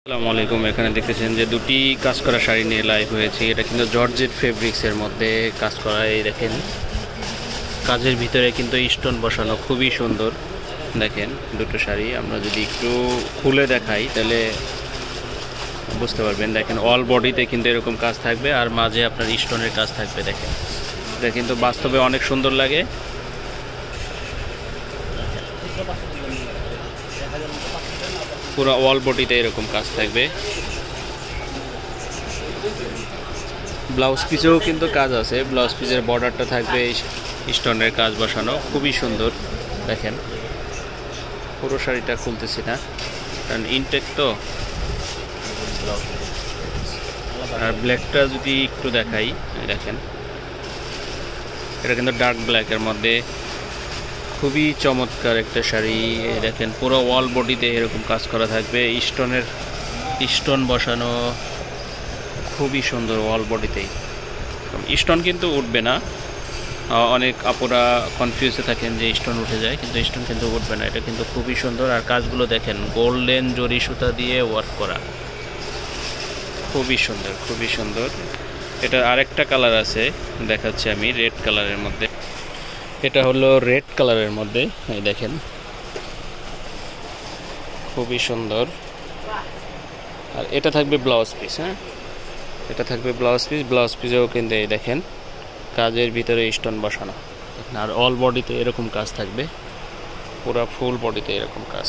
আসসালামু আলাইকুম। এখানে দেখতেছেন যে দুটি কাজ করা শাড়ি নিয়ে লাইভ হয়েছে। এটা কিন্তু জর্জেট ফেব্রিক্সের মধ্যে কাজ করা। এই দেখেন কাজের ভিতরে কিন্তু স্টোন বসানো, খুবই সুন্দর। দেখেন দুটো শাড়ি আমরা যদি একটু খুলে দেখাই তাহলে বুঝতে পারবেন। দেখেন অল বডিতে কিন্তু এরকম কাজ থাকবে আর মাঝে আপনার স্টোনের কাজ থাকবে। দেখেন এটা কিন্তু বাস্তবে অনেক সুন্দর লাগে। পুরো অল বডিতে এরকম কাজ থাকবে। ব্লাউজ পিসেও কিন্তু কাজ আছে। ব্লাউজ পিসের বর্ডারটা থাকবে স্টোনের কাজ বসানো, খুবই সুন্দর। দেখেন পুরো শাড়িটা খুলতেছি না কারণ ইনটেক তো। আর ব্ল্যাকটা যদি একটু দেখাই, দেখেন এটা কিন্তু ডার্ক ব্ল্যাকের মধ্যে খুবই চমৎকার একটা শাড়ি। দেখেন পুরো ওয়াল বডিতে এরকম কাজ করা থাকবে, স্টোন বসানো, খুবই সুন্দর। ওয়াল বডিতেই স্টোন কিন্তু উঠবে না। অনেক আপুরা কনফিউজে থাকেন যে স্টোন উঠে যায়, কিন্তু স্টোন কিন্তু উঠবে না। এটা কিন্তু খুবই সুন্দর। আর কাজগুলো দেখেন গোল্ডেন জরি সুতা দিয়ে ওয়ার্ক করা, খুবই সুন্দর, খুবই সুন্দর। এটা আরেকটা কালার আছে, দেখাচ্ছি আমি রেড কালারের মধ্যে। এটা হলো রেড কালারের মধ্যে, এই দেখেন খুবই সুন্দর। আর এটা থাকবে ব্লাউজ পিস। হ্যাঁ, এটা থাকবে ব্লাউজ পিস। ব্লাউজ পিসেও কিন্তু এই দেখেন কাজের ভিতরে স্টোন বসানো। আর অল বডিতে এরকম কাজ থাকবে, পুরো ফুল বডিতে এরকম কাজ।